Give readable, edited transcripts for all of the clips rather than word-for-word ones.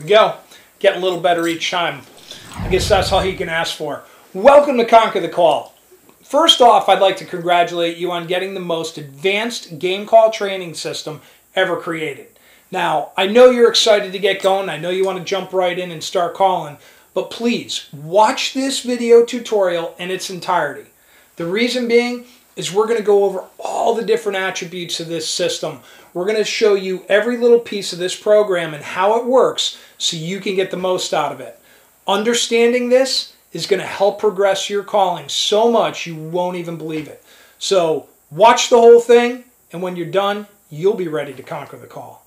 we go. Getting a little better each time. I guess that's all you can ask for. Welcome to Conquer the Call. First off, I'd like to congratulate you on getting the most advanced game call training system ever created. Now, I know you're excited to get going. I know you want to jump right in and start calling. But please, watch this video tutorial in its entirety. The reason being is we're going to go over all the different attributes of this system. We're going to show you every little piece of this program and how it works so you can get the most out of it. Understanding this is going to help progress your calling so much you won't even believe it. So watch the whole thing, and when you're done, you'll be ready to conquer the call.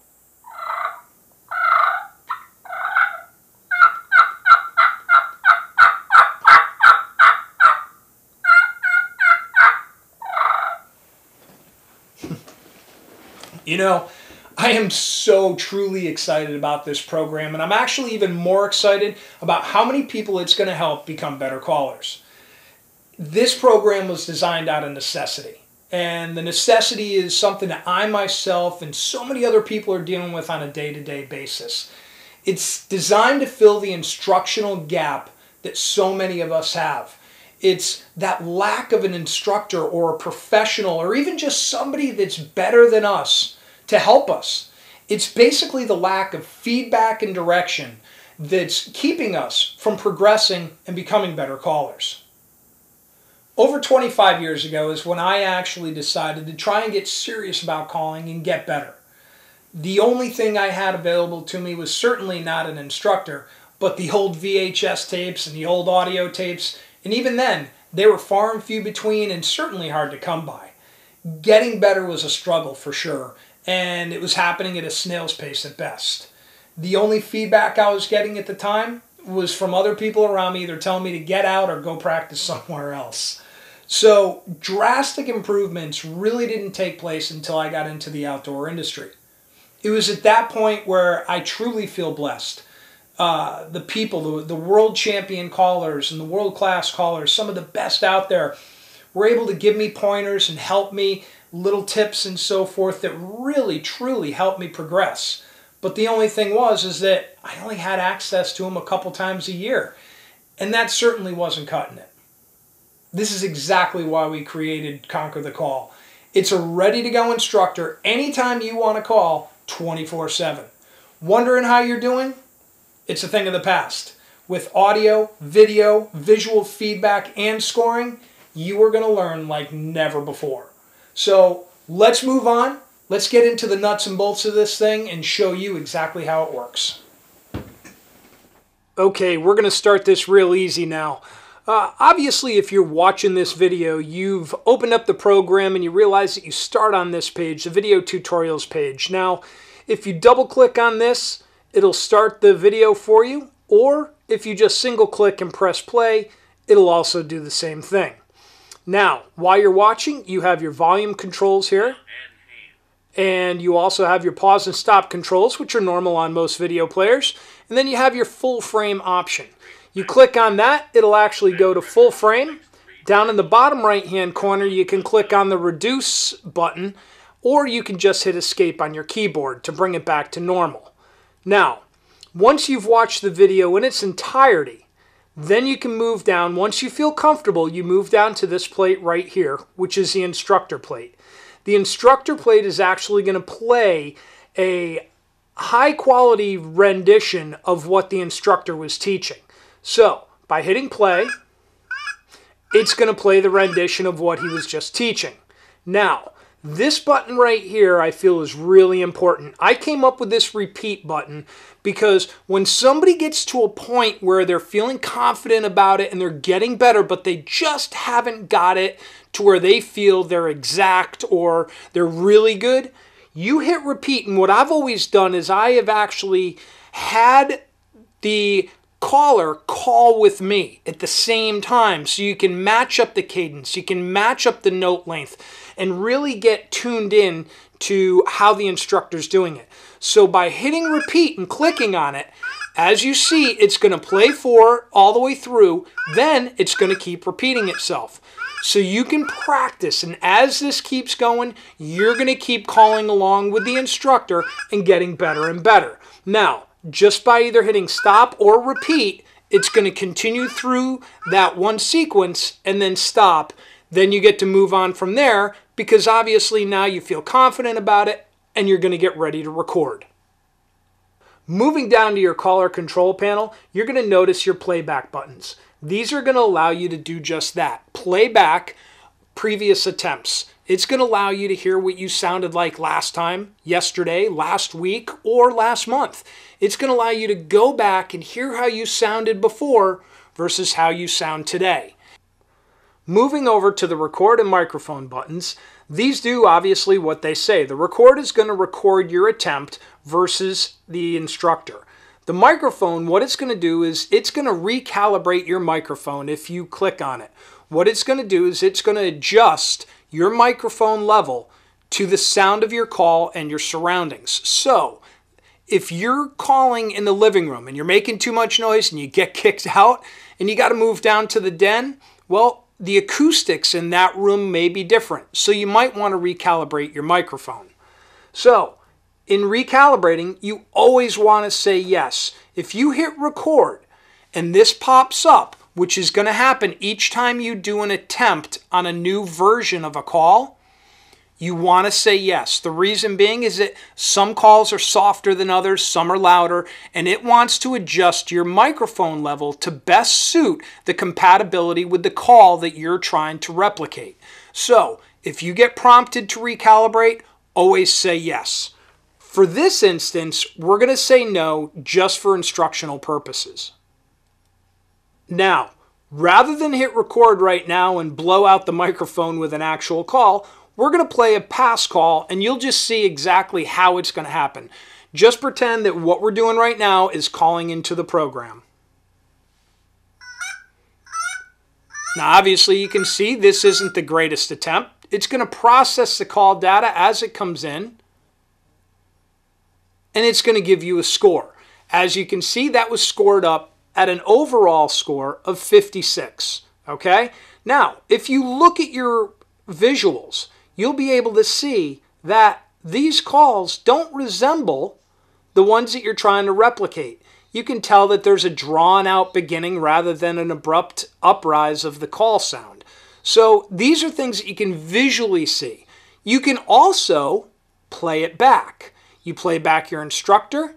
You know, I am so truly excited about this program, and I'm actually even more excited about how many people it's going to help become better callers. This program was designed out of necessity, and the necessity is something that I myself and so many other people are dealing with on a day-to-day basis. It's designed to fill the instructional gap that so many of us have. It's that lack of an instructor or a professional or even just somebody that's better than us to help us. It's basically the lack of feedback and direction that's keeping us from progressing and becoming better callers. Over 25 years ago is when I actually decided to try and get serious about calling and get better. The only thing I had available to me was certainly not an instructor, but the old VHS tapes and the old audio tapes. And even then, they were far and few between and certainly hard to come by. Getting better was a struggle for sure, and it was happening at a snail's pace at best. The only feedback I was getting at the time was from other people around me either telling me to get out or go practice somewhere else. So drastic improvements really didn't take place until I got into the outdoor industry. It was at that point where I truly feel blessed. The people, the world champion callers and the world-class callers, some of the best out there, were able to give me pointers and help me, little tips and so forth that really, truly helped me progress. But the only thing is that I only had access to them a couple times a year, and that certainly wasn't cutting it. This is exactly why we created Conquer the Call. It's a ready-to-go instructor anytime you want to call 24/7. Wondering how you're doing? It's a thing of the past. With audio, video, visual feedback, and scoring, you are going to learn like never before. So let's move on. Let's get into the nuts and bolts of this thing and show you exactly how it works. Okay, we're going to start this real easy now. Obviously, if you're watching this video, you've opened up the program and you realize that you start on this page, the video tutorials page. Now, if you double click on this, it'll start the video for you, or if you just single click and press play, it'll also do the same thing. Now, while you're watching, you have your volume controls here, and you also have your pause and stop controls, which are normal on most video players, and then you have your full frame option. You click on that, it'll actually go to full frame. Down in the bottom right hand corner, you can click on the reduce button, or you can just hit escape on your keyboard to bring it back to normal. Now, once you've watched the video in its entirety, then you can move down. Once you feel comfortable, you move down to this plate right here, which is the Instructor Plate. The Instructor Plate is actually going to play a high-quality rendition of what the instructor was teaching. So, by hitting play, it's going to play the rendition of what he was just teaching. Now, this button right here I feel is really important. I came up with this repeat button because when somebody gets to a point where they're feeling confident about it and they're getting better, but they just haven't got it to where they feel they're exact or they're really good, you hit repeat. And what I've always done is I have actually had the caller call with me at the same time so you can match up the cadence, you can match up the note length, and really get tuned in to how the instructor's doing it. So by hitting repeat and clicking on it, as you see, it's going to play 4 all the way through, then it's going to keep repeating itself. So you can practice, and as this keeps going, you're going to keep calling along with the instructor and getting better and better. Now, just by either hitting stop or repeat, it's going to continue through that one sequence and then stop. Then you get to move on from there because obviously now you feel confident about it and you're going to get ready to record. Moving down to your caller control panel, you're going to notice your playback buttons. These are going to allow you to do just that. Playback previous attempts. It's going to allow you to hear what you sounded like last time, yesterday, last week, or last month. It's going to allow you to go back and hear how you sounded before versus how you sound today. Moving over to the record and microphone buttons, these do obviously what they say. The record is going to record your attempt versus the instructor. The microphone, what it's going to do is it's going to recalibrate your microphone if you click on it. What it's going to do is it's going to adjust your microphone level to the sound of your call and your surroundings. So, if you're calling in the living room and you're making too much noise and you get kicked out and you got to move down to the den, well, the acoustics in that room may be different. So you might want to recalibrate your microphone. So, in recalibrating, you always want to say yes. If you hit record and this pops up, which is going to happen each time you do an attempt on a new version of a call, you want to say yes. The reason being is that some calls are softer than others, some are louder, and it wants to adjust your microphone level to best suit the compatibility with the call that you're trying to replicate. So, if you get prompted to recalibrate, always say yes. For this instance, we're going to say no just for instructional purposes. Now, rather than hit record right now and blow out the microphone with an actual call, we're going to play a past call and you'll just see exactly how it's going to happen. Just pretend that what we're doing right now is calling into the program. Now, obviously, you can see this isn't the greatest attempt. It's going to process the call data as it comes in, and it's going to give you a score. As you can see, that was scored up at an overall score of 56. Okay? Now, if you look at your visuals, you'll be able to see that these calls don't resemble the ones that you're trying to replicate. You can tell that there's a drawn out beginning rather than an abrupt uprise of the call sound. So these are things that you can visually see. You can also play it back. You play back your instructor,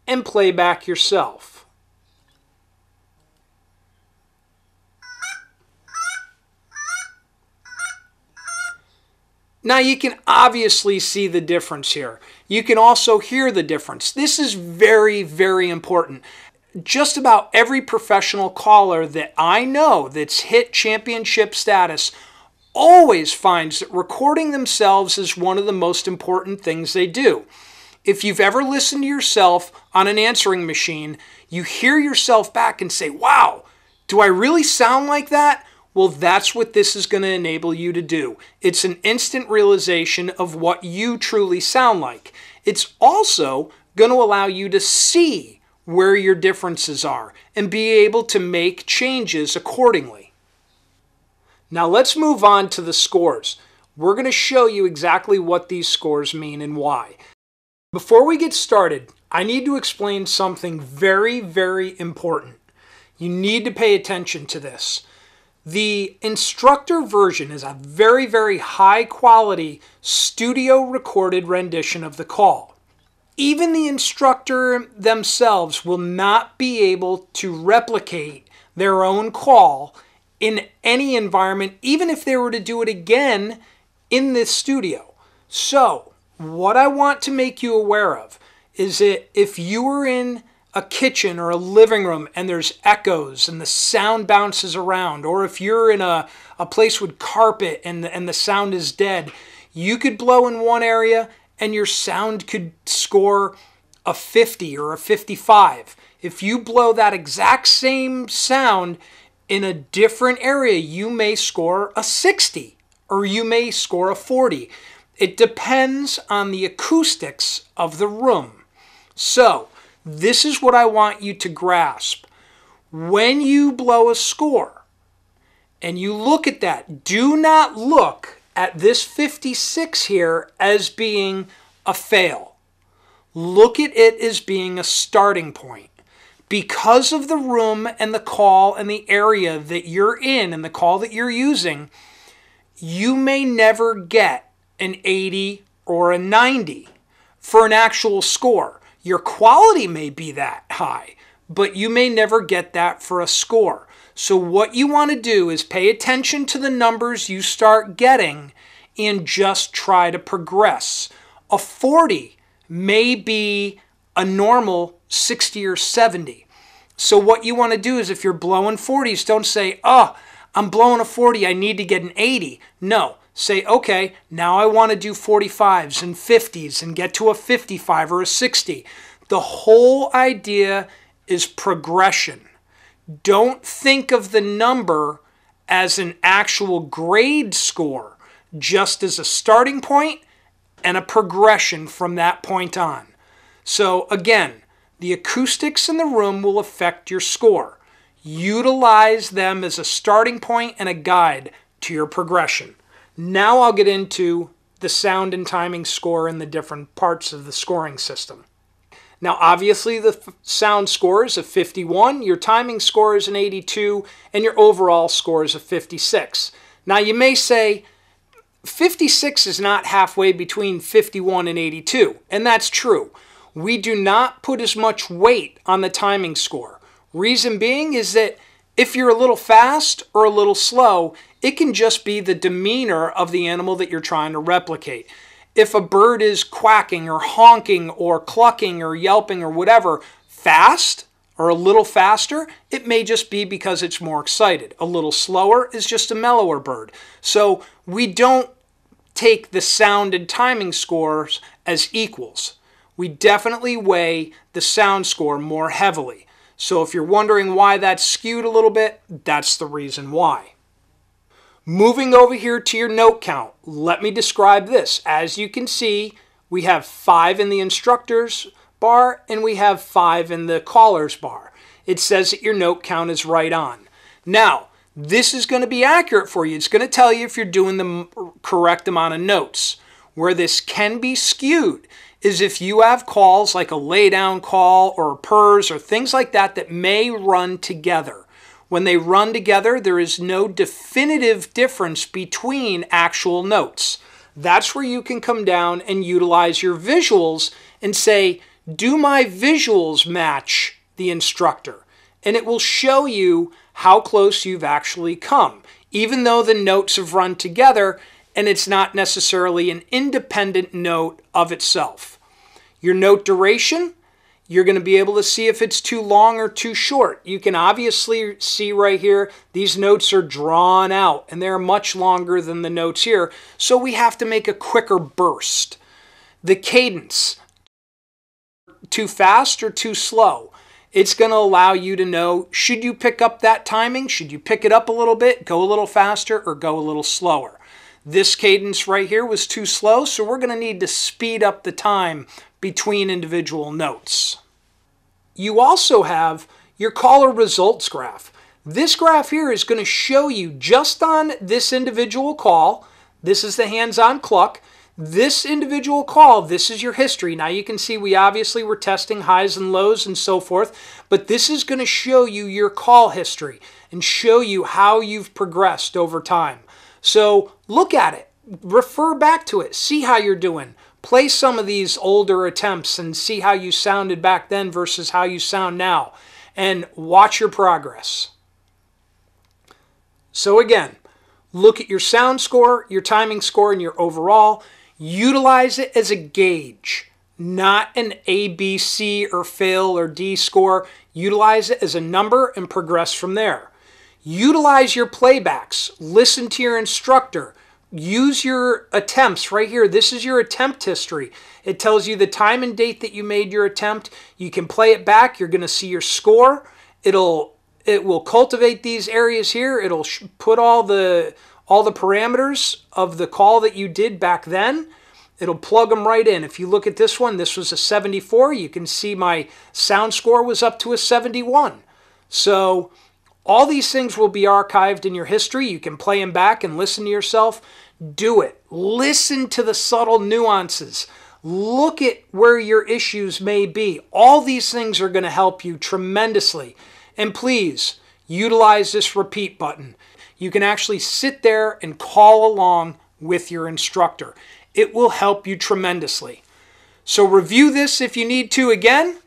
and play back yourself. Now you can obviously see the difference here. You can also hear the difference. This is very, very important. Just about every professional caller that I know that's hit championship status always finds that recording themselves is one of the most important things they do. If you've ever listened to yourself on an answering machine, you hear yourself back and say, wow, do I really sound like that? Well, that's what this is going to enable you to do. It's an instant realization of what you truly sound like. It's also going to allow you to see where your differences are and be able to make changes accordingly. Now let's move on to the scores. We're going to show you exactly what these scores mean and why. Before we get started, I need to explain something very, very important. You need to pay attention to this. The instructor version is a very, very high quality studio recorded rendition of the call. Even the instructor themselves will not be able to replicate their own call in any environment, even if they were to do it again in this studio. So, what I want to make you aware of is that if you are in a kitchen or a living room and there's echoes and the sound bounces around, or if you're in a place with carpet and the sound is dead, you could blow in one area and your sound could score a 50 or a 55. If you blow that exact same sound in a different area, you may score a 60 or you may score a 40. It depends on the acoustics of the room. So, this is what I want you to grasp. When you blow a score and you look at that, do not look at this 56 here as being a fail. Look at it as being a starting point. Because of the room and the call and the area that you're in and the call that you're using, you may never get an 80 or a 90 for an actual score. Your quality may be that high, but you may never get that for a score. So what you want to do is pay attention to the numbers you start getting and just try to progress. A 40 may be a normal 60 or 70. So what you want to do is if you're blowing 40s, don't say, oh, I'm blowing a 40, I need to get an 80. No, say, okay, now I want to do 45s and 50s and get to a 55 or a 60. The whole idea is progression. Don't think of the number as an actual grade score, just as a starting point and a progression from that point on. So again, the acoustics in the room will affect your score. Utilize them as a starting point and a guide to your progression. Now I'll get into the sound and timing score and the different parts of the scoring system. Now obviously the sound score is a 51, your timing score is an 82, and your overall score is a 56. Now you may say, 56 is not halfway between 51 and 82, and that's true. We do not put as much weight on the timing score. Reason being is that if you're a little fast or a little slow, it can just be the demeanor of the animal that you're trying to replicate. If a bird is quacking or honking or clucking or yelping or whatever fast or a little faster, it may just be because it's more excited. A little slower is just a mellower bird. So we don't take the sound and timing scores as equals. We definitely weigh the sound score more heavily. So if you're wondering why that's skewed a little bit, that's the reason why. Moving over here to your note count, let me describe this. As you can see, we have 5 in the instructor's bar and we have 5 in the caller's bar. It says that your note count is right on. Now, this is going to be accurate for you. It's going to tell you if you're doing the correct amount of notes. Where this can be skewed is if you have calls like a lay down call or purrs or things like that that may run together. When they run together, there is no definitive difference between actual notes. That's where you can come down and utilize your visuals and say, do my visuals match the instructor? And it will show you how close you've actually come, even though the notes have run together and it's not necessarily an independent note of itself. Your note duration, you're going to be able to see if it's too long or too short. You can obviously see right here, these notes are drawn out and they're much longer than the notes here. So we have to make a quicker burst. The cadence, too fast or too slow. It's going to allow you to know, should you pick up that timing? Should you pick it up a little bit, go a little faster, or go a little slower? This cadence right here was too slow, so we're going to need to speed up the time between individual notes. You also have your caller results graph. This graph here is going to show you just on this individual call, this is the hands-on cluck, this individual call, this is your history. Now you can see we obviously were testing highs and lows and so forth, but this is going to show you your call history and show you how you've progressed over time. So look at it, refer back to it, see how you're doing. Play some of these older attempts and see how you sounded back then versus how you sound now, and watch your progress. So again, look at your sound score, your timing score, and your overall. Utilize it as a gauge, not an A, B, C, or fail, or D score. Utilize it as a number and progress from there. Utilize your playbacks. Listen to your instructor. Use your attempts right here. This is your attempt history. It tells you the time and date that you made your attempt. You can play it back. You're going to see your score. It will cultivate these areas here. It'll put all the parameters of the call that you did back then. It'll plug them right in. If you look at this one, this was a 74. You can see my sound score was up to a 71. So all these things will be archived in your history. You can play them back and listen to yourself. Do it. Listen to the subtle nuances. Look at where your issues may be. All these things are going to help you tremendously. And please, utilize this repeat button. You can actually sit there and call along with your instructor. It will help you tremendously. So review this if you need to again.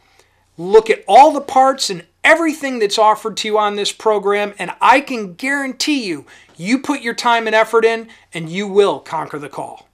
Look at all the parts and everything that's offered to you on this program, and I can guarantee you, you put your time and effort in, and you will conquer the call.